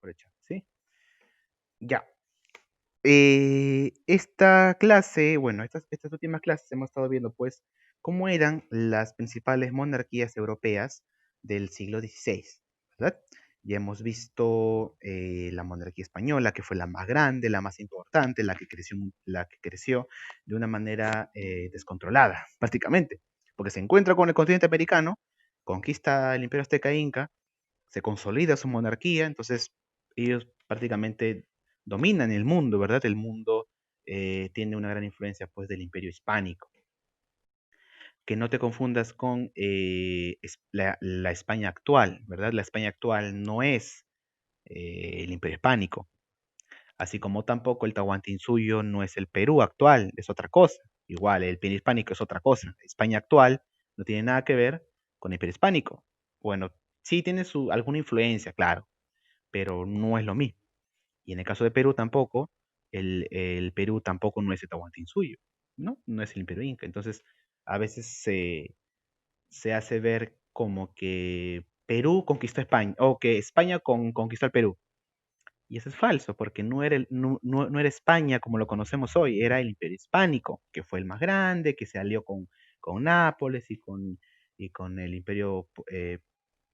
por el chat, ¿sí? Ya. Esta clase, bueno, estas últimas clases hemos estado viendo, pues, cómo eran las principales monarquías europeas del siglo XVI, ¿verdad? Ya hemos visto la monarquía española, que fue la más grande, la más importante, la que creció de una manera descontrolada, prácticamente, porque se encuentra con el continente americano, conquista el Imperio Azteca e Inca, se consolida su monarquía, entonces ellos prácticamente dominan el mundo, ¿verdad? El mundo tiene una gran influencia pues del imperio hispánico. Que no te confundas con la España actual, ¿verdad? La España actual no es el imperio hispánico, así como tampoco el Tahuantinsuyo no es el Perú actual, es otra cosa. Igual, el imperio hispánico es otra cosa. España actual no tiene nada que ver con el imperio hispánico. Bueno, sí tiene alguna influencia, claro, pero no es lo mismo. Y en el caso de Perú tampoco, el Perú tampoco no es el Tahuantinsuyo, ¿no? No es el Imperio Inca. Entonces, a veces se hace ver como que Perú conquistó España, o que España conquistó el Perú. Y eso es falso, porque no era España como lo conocemos hoy, era el Imperio Hispánico, que fue el más grande, que se alió con Nápoles y con el Imperio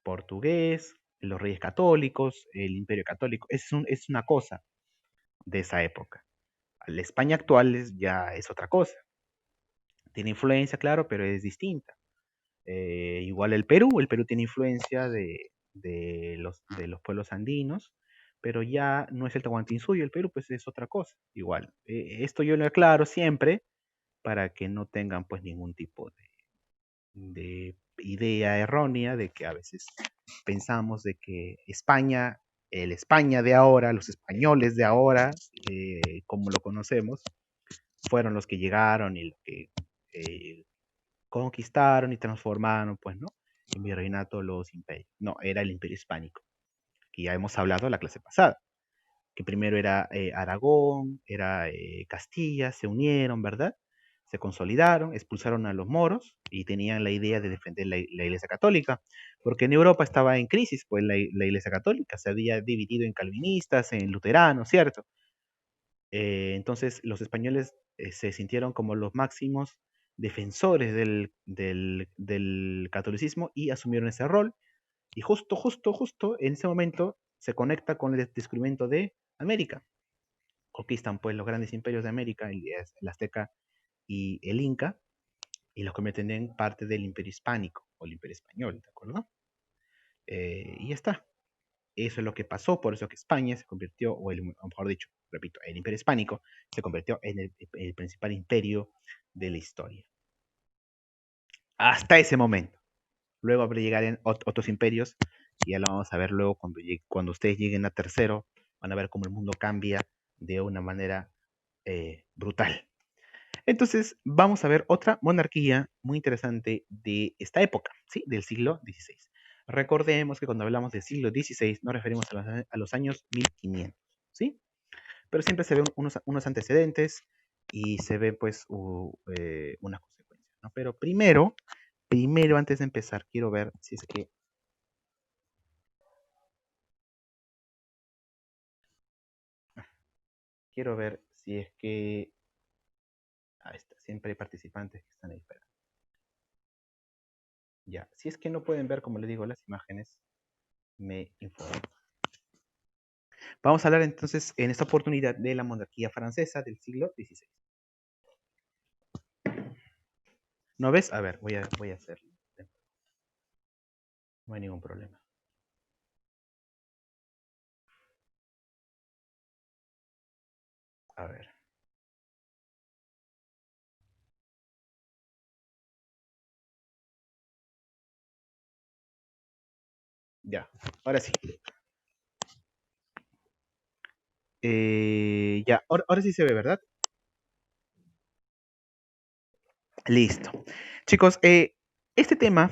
portugués, los reyes católicos, el Imperio Católico. Es una cosa de esa época. La España actual ya es otra cosa. Tiene influencia, claro, pero es distinta. Igual el Perú tiene influencia de los pueblos andinos, pero ya no es el Tahuantinsuyo, el Perú pues es otra cosa, igual. Esto yo lo aclaro siempre para que no tengan pues ningún tipo de idea errónea de que a veces pensamos de que España, el España de ahora, los españoles de ahora, como lo conocemos, fueron los que llegaron y los que conquistaron y transformaron, pues, ¿no? En virreinato los imperios. No, era el imperio hispánico, que ya hemos hablado la clase pasada, que primero era Aragón, era Castilla, se unieron, ¿verdad? Se consolidaron, expulsaron a los moros y tenían la idea de defender la Iglesia Católica, porque en Europa estaba en crisis, pues la Iglesia Católica se había dividido en calvinistas, en luteranos, ¿cierto? Entonces los españoles se sintieron como los máximos defensores del catolicismo y asumieron ese rol. Y justo en ese momento se conecta con el descubrimiento de América. Conquistan pues los grandes imperios de América, el Azteca y el Inca, y los convierten en parte del imperio hispánico o el imperio español, ¿de acuerdo? Y ya está. Eso es lo que pasó, por eso que España se convirtió, o mejor dicho, repito, el imperio hispánico se convirtió en el principal imperio de la historia. Hasta ese momento. Luego habrá llegar otros imperios, y ya lo vamos a ver luego cuando ustedes lleguen a tercero, van a ver cómo el mundo cambia de una manera brutal. Entonces, vamos a ver otra monarquía muy interesante de esta época, ¿sí? Del siglo XVI. Recordemos que cuando hablamos del siglo XVI nos referimos a los años 1500, ¿sí? Pero siempre se ven unos antecedentes y se ve pues unas consecuencias, ¿no? Pero primero antes de empezar, quiero ver si es que ahí está, siempre hay participantes que están ahí esperando. Ya, si es que no pueden ver, como les digo, las imágenes, me informan. Vamos a hablar entonces en esta oportunidad de la monarquía francesa del siglo XVI. ¿No ves? A ver, voy a hacerlo. No hay ningún problema. A ver. Ya, ahora sí. Ya, ahora sí se ve, ¿verdad? Listo. Chicos, este tema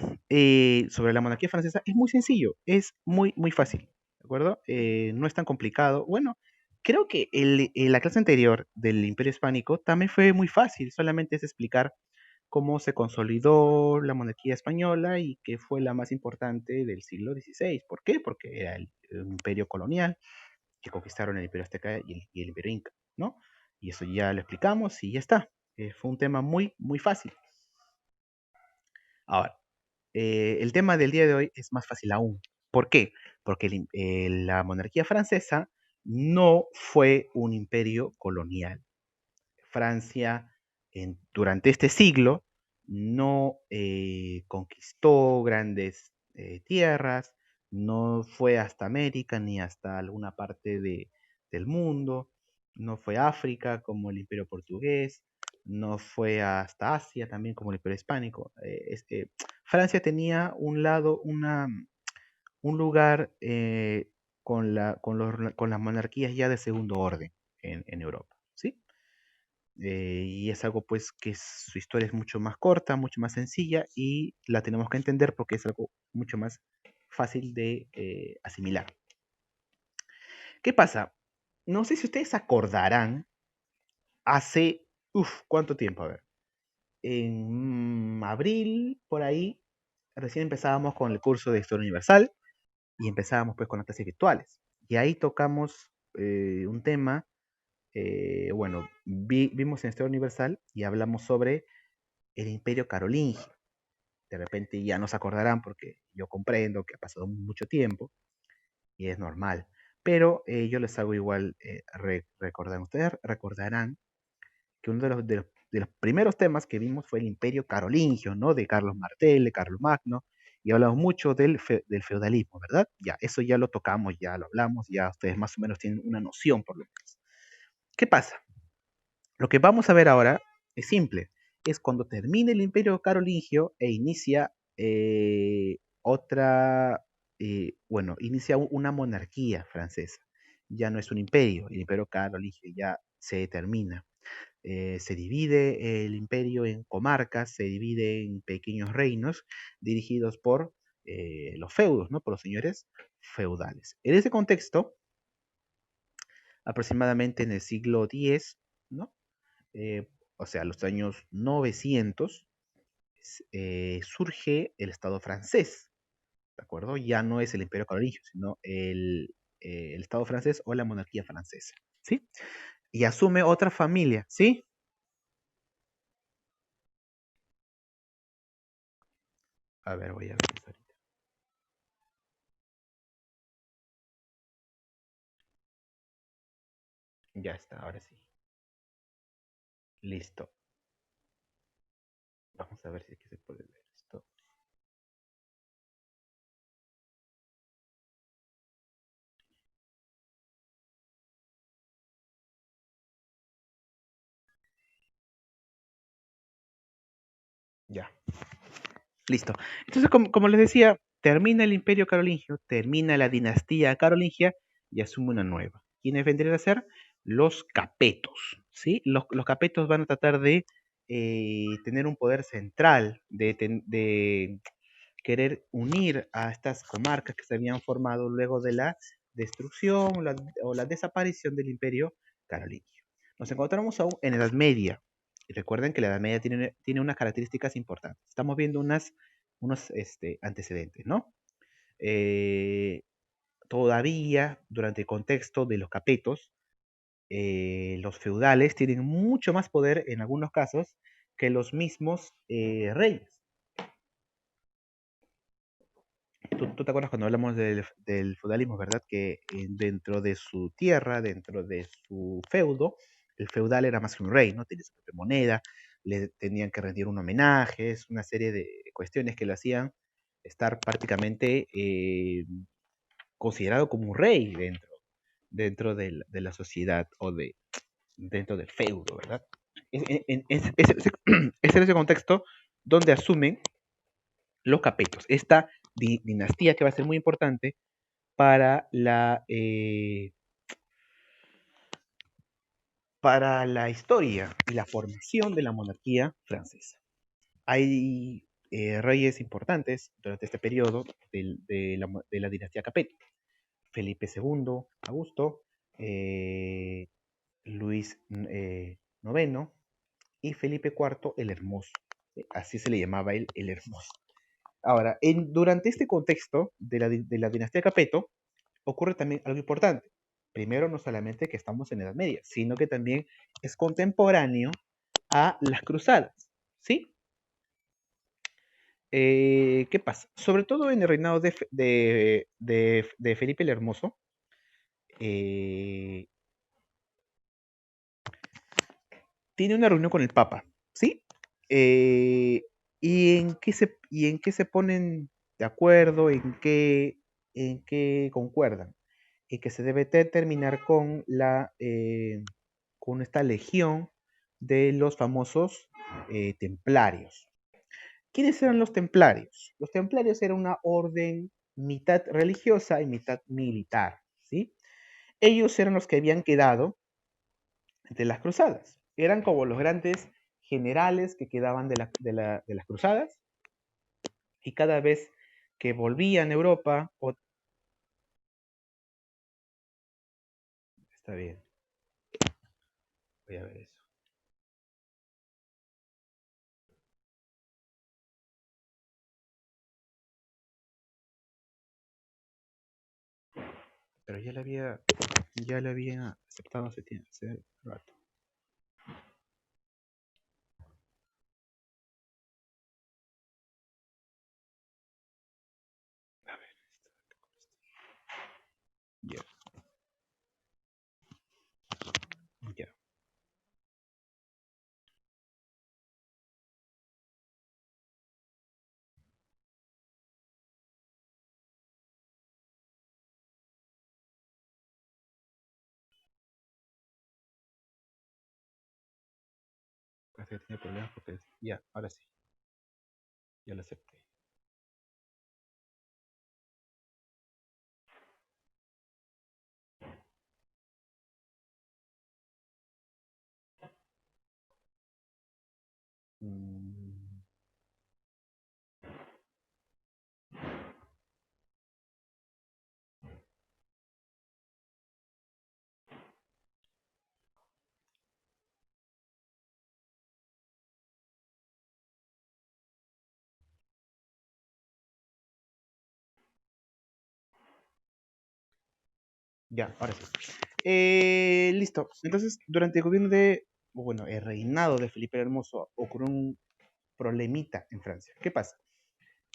sobre la monarquía francesa es muy sencillo, es muy fácil, ¿de acuerdo? No es tan complicado. Bueno, creo que la clase anterior del Imperio Hispánico también fue muy fácil, solamente es explicar cómo se consolidó la monarquía española y que fue la más importante del siglo XVI. ¿Por qué? Porque era el imperio colonial que conquistaron el Imperio Azteca y el Imperio Inca, ¿no? Y eso ya lo explicamos y ya está. Fue un tema muy, muy fácil. Ahora, el tema del día de hoy es más fácil aún. ¿Por qué? Porque la monarquía francesa no fue un imperio colonial. Francia durante este siglo no conquistó grandes tierras, no fue hasta América ni hasta alguna parte del mundo, no fue a África como el Imperio Portugués, no fue hasta Asia también como el Imperio Hispánico. Francia tenía un lado, un lugar con las monarquías ya de segundo orden en Europa, ¿sí? Y es algo pues que su historia es mucho más corta, mucho más sencilla y la tenemos que entender porque es algo mucho más fácil de asimilar. ¿Qué pasa? No sé si ustedes acordarán hace, ¿cuánto tiempo? A ver, en abril, por ahí, recién empezábamos con el curso de Historia Universal y empezábamos pues con las clases virtuales. Y ahí tocamos un tema, bueno, vimos en Historia Universal y hablamos sobre el Imperio Carolingio. De repente ya no se acordarán porque yo comprendo que ha pasado mucho tiempo y es normal. Pero yo les hago igual recordar. Ustedes recordarán que uno de los primeros temas que vimos fue el Imperio Carolingio, ¿no? De Carlos Martel, de Carlos Magno, y hablamos mucho del feudalismo, ¿verdad? Ya, eso ya lo tocamos, ya lo hablamos, ya ustedes más o menos tienen una noción por lo menos. ¿Qué pasa? Lo que vamos a ver ahora es simple. Es cuando termine el Imperio Carolingio e inicia bueno, inicia una monarquía francesa. Ya no es un imperio, el Imperio Carolingio ya se termina. Se divide el imperio en comarcas, se divide en pequeños reinos dirigidos por los feudos, ¿no? Por los señores feudales. En ese contexto, aproximadamente en el siglo X, ¿no? O sea, los años 900, surge el Estado francés, ¿de acuerdo? Ya no es el Imperio Carolingio, sino el Estado francés o la monarquía francesa, ¿sí? Y asume otra familia, ¿sí? A ver, voy a ver eso ahorita. Ya está, ahora sí. Listo. Vamos a ver si aquí se puede ver esto. Ya, listo. Entonces, como les decía, termina el Imperio Carolingio, termina la dinastía carolingia y asume una nueva. ¿Quiénes vendrían a ser? Los capetos, ¿sí? Los capetos van a tratar de tener un poder central, de querer unir a estas comarcas que se habían formado luego de la destrucción o la desaparición del Imperio Carolingio. Nos encontramos aún en Edad Media. Y recuerden que la Edad Media tiene unas características importantes. Estamos viendo unos antecedentes, ¿no? Eh, Todavía, durante el contexto de los capetos, los feudales tienen mucho más poder en algunos casos que los mismos reyes. Tú te acuerdas cuando hablamos del feudalismo, ¿verdad? Que dentro de su tierra, dentro de su feudo, el feudal era más que un rey, ¿no? Tenía su propia moneda, le tenían que rendir un homenaje, es una serie de cuestiones que lo hacían estar prácticamente considerado como un rey dentro de la sociedad o dentro del feudo, ¿verdad? Es en ese contexto donde asumen los capetos, esta dinastía que va a ser muy importante para para la historia y la formación de la monarquía francesa. Hay reyes importantes durante este periodo de la dinastía Capeto. Felipe II, Augusto, eh, Luis IX y Felipe IV el Hermoso. Así se le llamaba él, el Hermoso. Ahora, durante este contexto de la dinastía Capeto, ocurre también algo importante. primero, no solamente que estamos en Edad Media, sino que también es contemporáneo a las cruzadas, ¿sí? ¿Qué pasa? Sobre todo en el reinado de Felipe el Hermoso, eh, tiene una reunión con el Papa, ¿sí? Eh, y en qué se ponen de acuerdo? En qué concuerdan? Y que se debe terminar con esta legión de los famosos templarios. ¿Quiénes eran los templarios? Los templarios eran una orden mitad religiosa y mitad militar, ¿sí? Ellos eran los que habían quedado de las cruzadas. Eran como los grandes generales que quedaban de las cruzadas, y cada vez que volvían a Europa, está bien, voy a ver eso. Pero ya le había aceptado hace rato. A ver, ya, ya. Parece que tenía problemas porque ya, ahora sí, ya lo acepté. Mm, ya, ahora sí. Listo. Entonces, durante el gobierno bueno, el reinado de Felipe el Hermoso, ocurrió un problemita en Francia. ¿Qué pasa?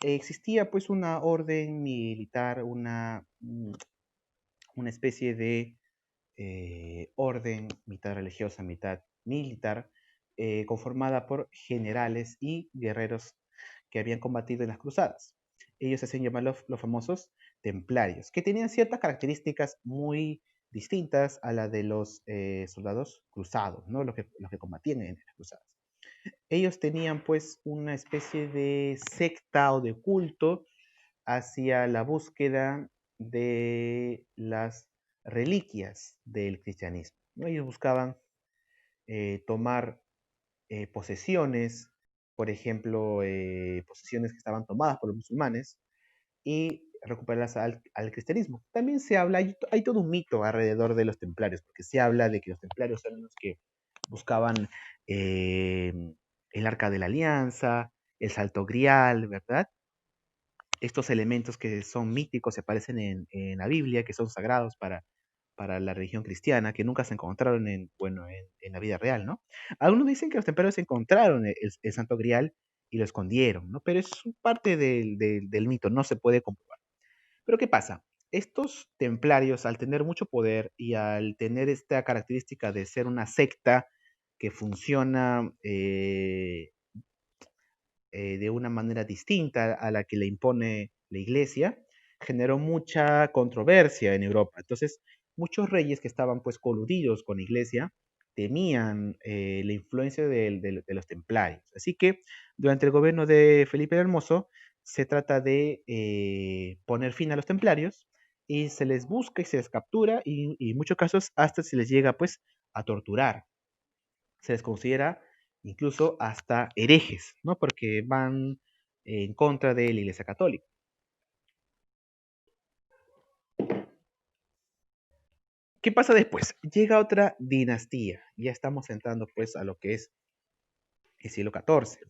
Existía pues una orden militar, una especie de orden, mitad religiosa, mitad militar, conformada por generales y guerreros que habían combatido en las cruzadas. Ellos se hacían llamar los famosos templarios, que tenían ciertas características muy distintas a la de los soldados cruzados, ¿no? Los que combatían en las cruzadas. Ellos tenían pues una especie de secta o de culto hacia la búsqueda de las reliquias del cristianismo, ¿no? Ellos buscaban tomar posesiones, por ejemplo, posesiones que estaban tomadas por los musulmanes, y recuperarlas al cristianismo. También se habla, hay todo un mito alrededor de los templarios, porque se habla de que los templarios eran los que buscaban eh, el arca de la alianza, el salto grial, ¿verdad? Estos elementos que son míticos, se aparecen en la Biblia, que son sagrados para la religión cristiana, que nunca se encontraron bueno, en la vida real, ¿no? Algunos dicen que los templarios encontraron el Santo Grial y lo escondieron, ¿no? Pero es parte del mito, no se puede comprobar. Pero ¿qué pasa? Estos templarios, al tener mucho poder y al tener esta característica de ser una secta que funciona de una manera distinta a la que le impone la iglesia, generó mucha controversia en Europa. Entonces, muchos reyes que estaban pues coludidos con la iglesia temían la influencia de los templarios. Así que durante el gobierno de Felipe el Hermoso se trata de poner fin a los templarios y se les busca y se les captura y en muchos casos hasta se les llega pues a torturar. Se les considera incluso hasta herejes, ¿no? Porque van en contra de la Iglesia Católica. ¿Qué pasa después? Llega otra dinastía. Ya estamos entrando pues a lo que es el siglo XIV.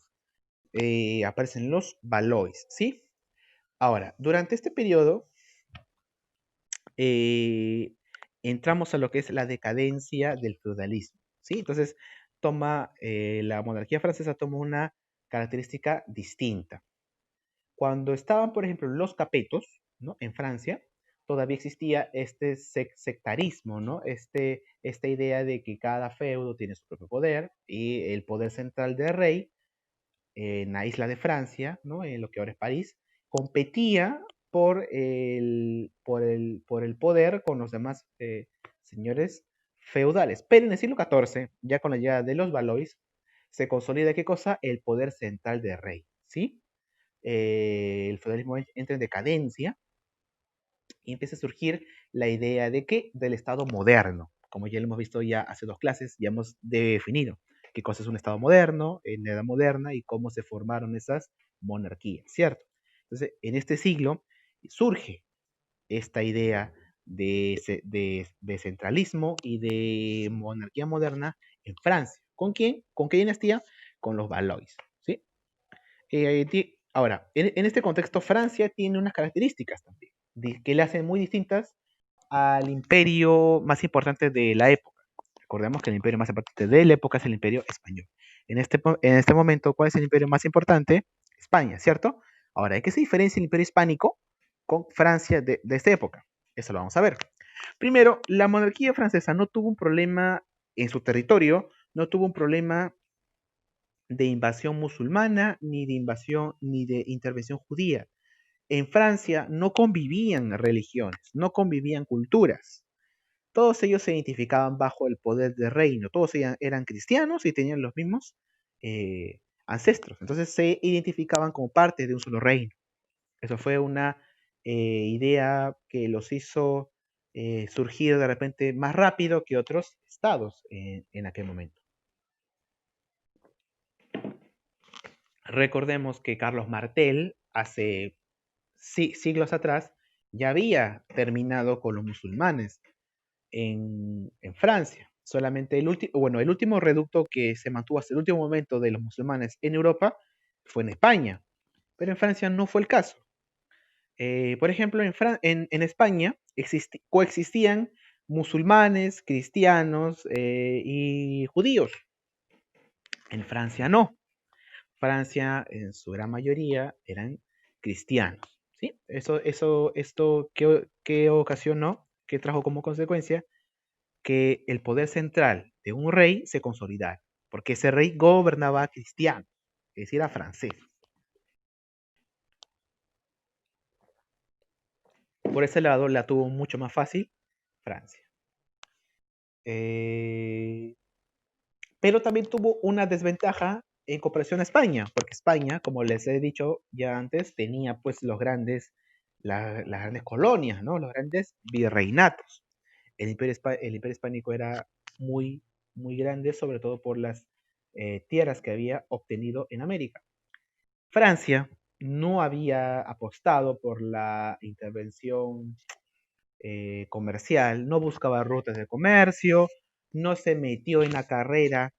Aparecen los Valois, ¿sí? Ahora, durante este periodo, eh, entramos a lo que es la decadencia del feudalismo, ¿sí? Entonces, la monarquía francesa toma una característica distinta. Cuando estaban, por ejemplo, los capetos, ¿no? En Francia, todavía existía este sectarismo, ¿no? Esta idea de que cada feudo tiene su propio poder y el poder central del rey en la isla de Francia, ¿no? En lo que ahora es París, competía por el poder con los demás señores feudales. Pero en el siglo XIV, ya con la llegada de los Valois, se consolida, ¿qué cosa? El poder central del rey, ¿sí? El feudalismo entra en decadencia y empieza a surgir la idea de qué? Del Estado moderno. Como ya lo hemos visto ya hace dos clases, ya hemos definido qué cosa es un Estado moderno, en la Edad Moderna y cómo se formaron esas monarquías, ¿cierto? Entonces, en este siglo surge esta idea de centralismo y de monarquía moderna en Francia. ¿Con quién? ¿Con qué dinastía? Con los Valois, ¿sí? Ahora, en este contexto, Francia tiene unas características también, que le hacen muy distintas al imperio más importante de la época. Recordemos que el imperio más importante de la época es el imperio español. En este momento, ¿cuál es el imperio más importante? España, ¿cierto? Ahora, ¿de qué se diferencia el imperio hispánico con Francia de esta época? Eso lo vamos a ver. Primero, la monarquía francesa no tuvo un problema en su territorio, no tuvo un problema de invasión musulmana, ni de invasión, ni de intervención judía. En Francia no convivían religiones, no convivían culturas. Todos ellos se identificaban bajo el poder del reino, todos eran cristianos y tenían los mismos ancestros. Entonces se identificaban como parte de un solo reino. Eso fue una idea que los hizo surgir de repente más rápido que otros estados en aquel momento. Recordemos que Carlos Martel, hace siglos atrás, ya había terminado con los musulmanes en Francia. Solamente el último reducto que se mantuvo hasta el último momento de los musulmanes en Europa fue en España, pero en Francia no fue el caso. Por ejemplo, en España coexistían musulmanes, cristianos y judíos. En Francia no. Francia, en su gran mayoría, eran cristianos. ¿Sí? Esto ¿qué ocasionó? ¿Qué trajo como consecuencia? Que el poder central de un rey se consolidara, porque ese rey gobernaba cristiano, es decir, era francés. Por ese lado la tuvo mucho más fácil Francia. Eh, pero también tuvo una desventaja en comparación a España, porque España, como les he dicho ya antes, tenía pues las grandes colonias, ¿no? Los grandes virreinatos. El imperio hispánico era muy, muy grande, sobre todo por las tierras que había obtenido en América. Francia no había apostado por la intervención comercial, no buscaba rutas de comercio, no se metió en la carrera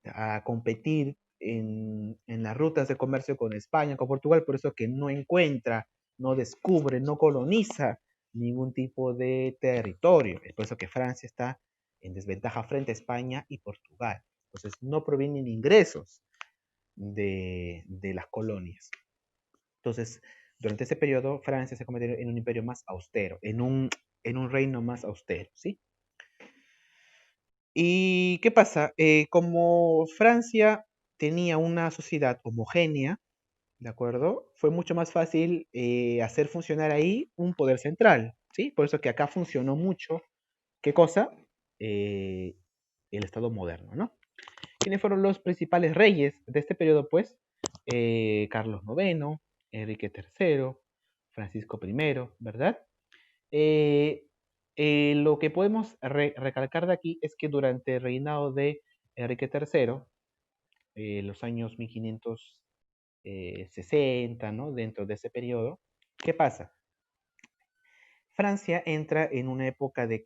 a competir en las rutas de comercio con España, con Portugal, por eso que no encuentra, no descubre, no coloniza ningún tipo de territorio. Es por eso que Francia está en desventaja frente a España y Portugal. Entonces no provienen ingresos de las colonias. Entonces, durante ese periodo, Francia se convirtió en un imperio más austero, en un reino más austero, ¿sí? ¿Y qué pasa? Como Francia tenía una sociedad homogénea, ¿de acuerdo? Fue mucho más fácil hacer funcionar ahí un poder central, ¿sí? Por eso que acá funcionó mucho. ¿Qué cosa? Eh, el Estado moderno, ¿no? ¿Quiénes fueron los principales reyes de este periodo? Pues Carlos IX, Enrique III, Francisco I, ¿verdad? Eh, lo que podemos recalcar de aquí es que durante el reinado de Enrique III, los años 1560, ¿no? Dentro de ese periodo, ¿qué pasa? Francia entra en una época de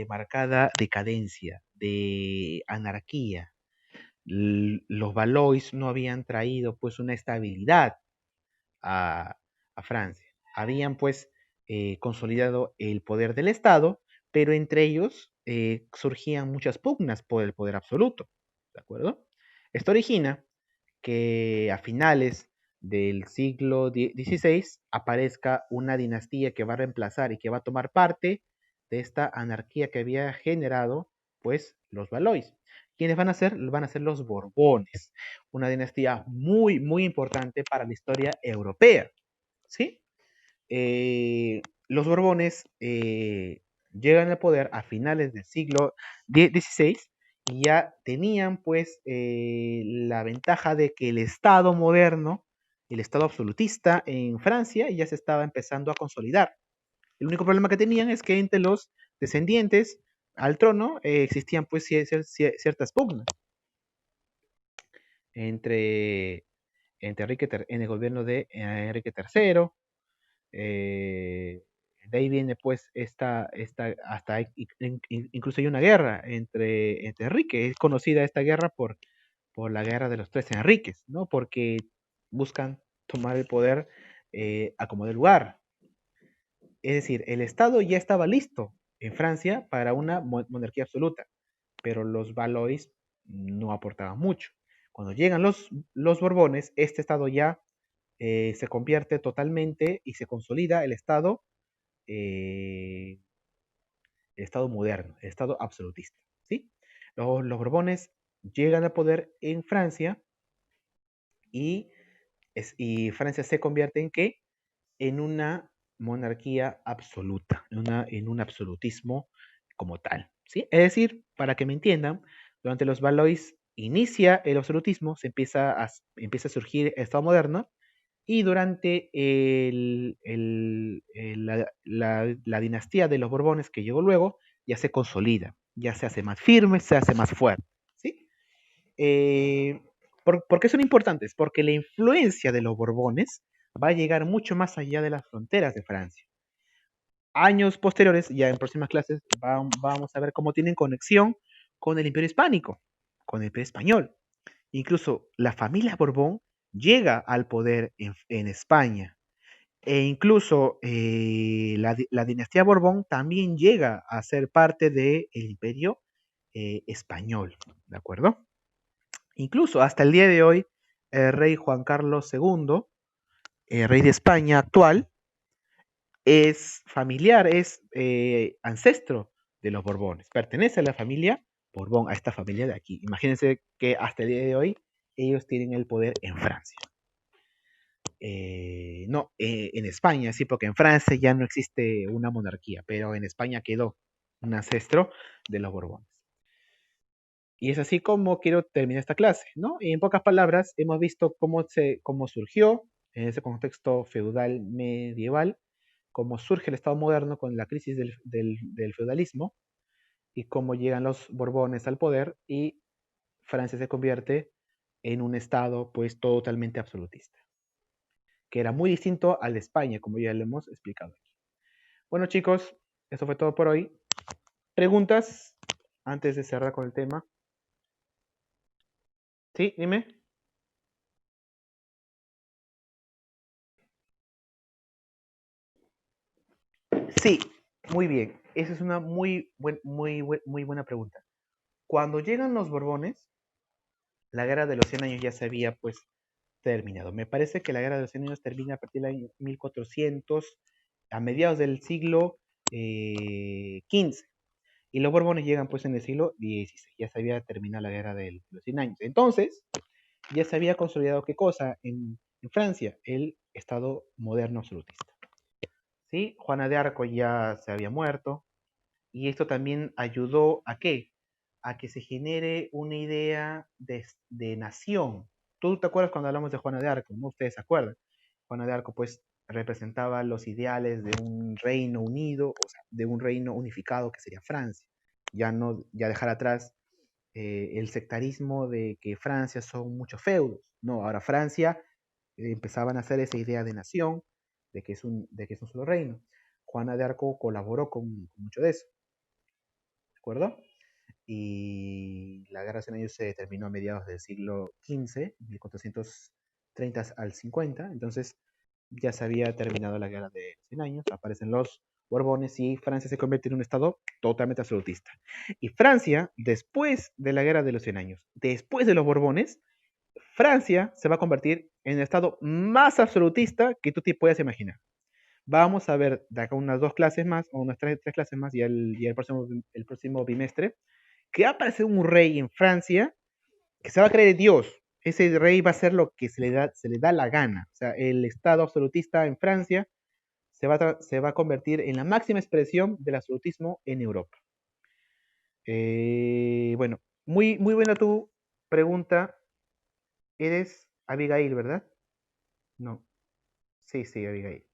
marcada decadencia, de anarquía. Los Valois no habían traído pues una estabilidad a, a Francia. Habían pues consolidado el poder del Estado, pero entre ellos surgían muchas pugnas por el poder absoluto, ¿de acuerdo? Esto origina que a finales del siglo XVI aparezca una dinastía que va a reemplazar y que va a tomar parte de esta anarquía que había generado, pues, los Valois. ¿Quiénes van a ser? Van a ser los Borbones, una dinastía muy, muy importante para la historia europea, ¿sí? Los Borbones llegan al poder a finales del siglo XVI y ya tenían pues la ventaja de que el Estado moderno, el Estado absolutista en Francia ya se estaba empezando a consolidar. El único problema que tenían es que entre los descendientes al trono existían pues ciertas pugnas entre, en el gobierno de Enrique III. Eh, de ahí viene pues hasta incluso hay una guerra entre Enrique. Es conocida esta guerra por la guerra de los tres Enriques, ¿no? Porque buscan tomar el poder a como de lugar. Es decir, el Estado ya estaba listo en Francia para una monarquía absoluta, pero los Valois no aportaban mucho. Cuando llegan los Borbones, este Estado ya se convierte totalmente y se consolida eh, el Estado moderno, el Estado absolutista. ¿Sí? Los Borbones llegan al poder en Francia y, y Francia se convierte en qué? En una monarquía absoluta, en un absolutismo como tal. ¿Sí? Es decir, para que me entiendan, durante los Valois inicia el absolutismo, empieza a surgir el Estado moderno, y durante la dinastía de los Borbones que llegó luego, ya se consolida, ya se hace más firme, se hace más fuerte. ¿Sí? Eh, ¿Por qué son importantes? Porque la influencia de los Borbones va a llegar mucho más allá de las fronteras de Francia. Años posteriores, ya en próximas clases, vamos a ver cómo tienen conexión con el Imperio Hispánico, con el Imperio Español. Incluso la familia Borbón llega al poder en España. E incluso la dinastía Borbón también llega a ser parte del imperio español, ¿de acuerdo? Incluso hasta el día de hoy, el rey Juan Carlos II, el rey de España actual, es familiar, es ancestro de los Borbones, pertenece a la familia Borbón, a esta familia de aquí. Imagínense que hasta el día de hoy ellos tienen el poder en Francia. No, en España, sí, porque en Francia ya no existe una monarquía, pero en España quedó un ancestro de los Borbones. Y es así como quiero terminar esta clase, ¿no? Y en pocas palabras, hemos visto cómo surgió en ese contexto feudal medieval, cómo surge el Estado moderno con la crisis del feudalismo y cómo llegan los Borbones al poder y Francia se convierte en un Estado pues totalmente absolutista, que era muy distinto al de España, como ya le hemos explicado aquí. Bueno, chicos, eso fue todo por hoy. ¿Preguntas antes de cerrar con el tema? Sí, dime. Sí, muy bien. Esa es una muy buena pregunta. Cuando llegan los Borbones, la guerra de los 100 años ya se había pues terminado. Me parece que la guerra de los 100 años termina a partir del año 1400, a mediados del siglo XV. Y los Borbones llegan pues en el siglo XVI. Ya se había terminado la guerra de los 100 años. Entonces, ya se había consolidado qué cosa en Francia, el Estado moderno absolutista. ¿Sí? Juana de Arco ya se había muerto y esto también ayudó a qué? A que se genere una idea de nación. ¿Tú te acuerdas cuando hablamos de Juana de Arco? ¿No? Ustedes se acuerdan. Juana de Arco pues representaba los ideales de un reino unido, o sea, de un reino unificado que sería Francia. Ya dejar atrás el sectarismo de que Francia son muchos feudos. No, ahora Francia empezaban a hacer esa idea de nación, de que es un solo reino. Juana de Arco colaboró con mucho de eso, ¿de acuerdo? Y la guerra de 100 años se terminó a mediados del siglo XV, 1430 al 50, entonces ya se había terminado la guerra de 100 años, aparecen los Borbones y Francia se convierte en un estado totalmente absolutista. Y Francia, después de la Guerra de los 100 años, después de los Borbones, Francia se va a convertir en el estado más absolutista que tú te puedas imaginar. Vamos a ver de acá unas 2 clases más, o unas tres clases más, y el próximo bimestre, que va a aparecer un rey en Francia que se va a creer Dios. Ese rey va a hacer lo que se le da la gana. O sea, el estado absolutista en Francia se va a convertir en la máxima expresión del absolutismo en Europa. Bueno, muy buena tu pregunta. Eres Abigail, ¿verdad? No. Sí, sí, Abigail.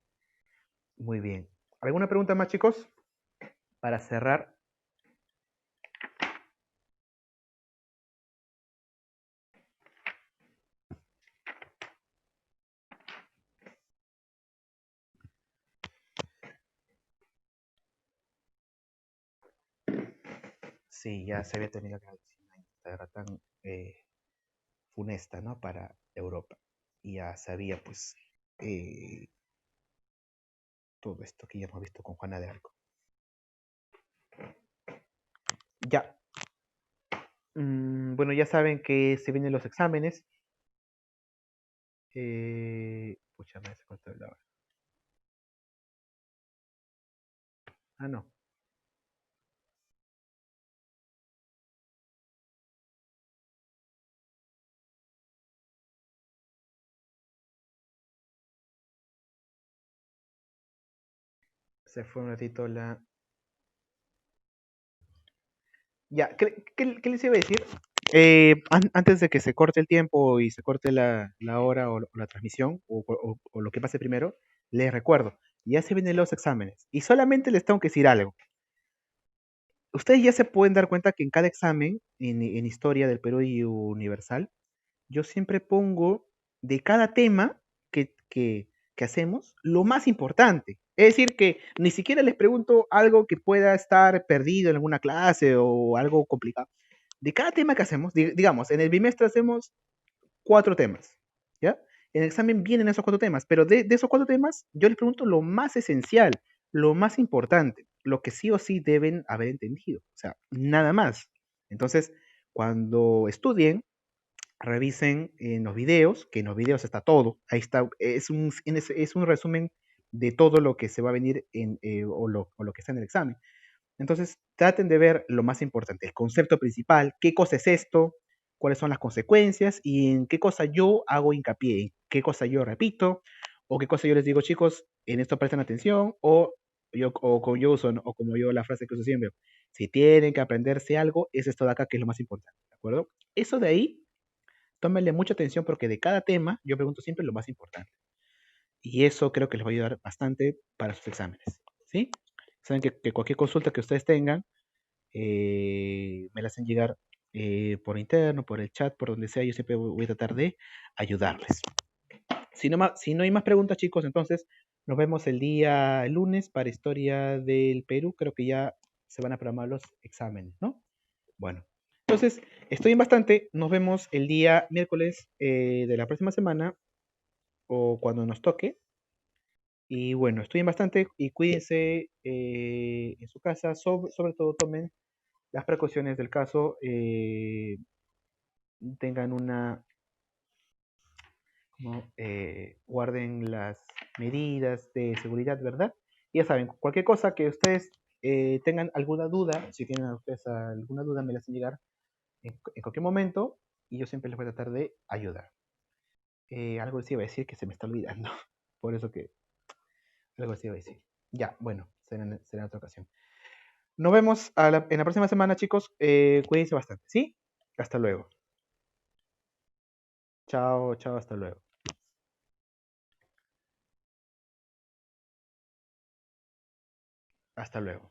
Muy bien. ¿Alguna pregunta más, chicos? Para cerrar. Sí, ya se había tenido que esta guerra tan funesta, ¿no? Para Europa. Y ya sabía, pues, eh, todo esto que ya hemos visto con Juana de Arco. Ya. Bueno, ya saben que se vienen los exámenes. Pucha, me se cortó la hora. Ah, no. Se fue un ratito la. Ya, ¿qué les iba a decir? Antes de que se corte el tiempo y se corte la hora o la transmisión o lo que pase primero, les recuerdo, ya se vienen los exámenes y solamente les tengo que decir algo. Ustedes ya se pueden dar cuenta que en cada examen, en historia del Perú y universal, yo siempre pongo de cada tema que hacemos lo más importante. Es decir, que ni siquiera les pregunto algo que pueda estar perdido en alguna clase o algo complicado. De cada tema que hacemos, digamos, en el bimestre hacemos 4 temas, ¿ya? En el examen vienen esos 4 temas, pero de esos 4 temas yo les pregunto lo más esencial, lo más importante, lo que sí o sí deben haber entendido, o sea, nada más. Entonces, cuando estudien, revisen en los videos, que en los videos está todo, ahí está, es un resumen de todo lo que se va a venir o lo que está en el examen. Entonces, traten de ver lo más importante, el concepto principal, qué cosa es esto, cuáles son las consecuencias y en qué cosa yo hago hincapié, en qué cosa yo repito, o qué cosa yo les digo, chicos, en esto presten atención, o como yo la frase que uso siempre, si tienen que aprenderse algo, es esto de acá que es lo más importante, ¿de acuerdo? Eso de ahí, tómenle mucha atención porque de cada tema yo pregunto siempre lo más importante. Y eso creo que les va a ayudar bastante para sus exámenes, ¿sí? Saben que cualquier consulta que ustedes tengan, me la hacen llegar por interno, por el chat, por donde sea, yo siempre voy a tratar de ayudarles. Si no hay más preguntas, chicos, entonces nos vemos el día lunes para Historia del Perú. Creo que ya se van a programar los exámenes, ¿no? Bueno, entonces estoy en bastante. Nos vemos el día miércoles de la próxima semana o cuando nos toque. Y bueno, estoy en bastante y cuídense en su casa. Sobre todo tomen las precauciones del caso, tengan una, ¿no? Guarden las medidas de seguridad, ¿verdad? Y ya saben, cualquier cosa que ustedes tengan alguna duda, si tienen ustedes alguna duda, me la hacen llegar en cualquier momento y yo siempre les voy a tratar de ayudar. Algo les iba a decir que se me está olvidando, por eso que algo les iba a decir. Ya, bueno, será en otra ocasión. Nos vemos en la próxima semana, chicos. Cuídense bastante, ¿sí? Hasta luego. Chao, chao, hasta luego. Hasta luego.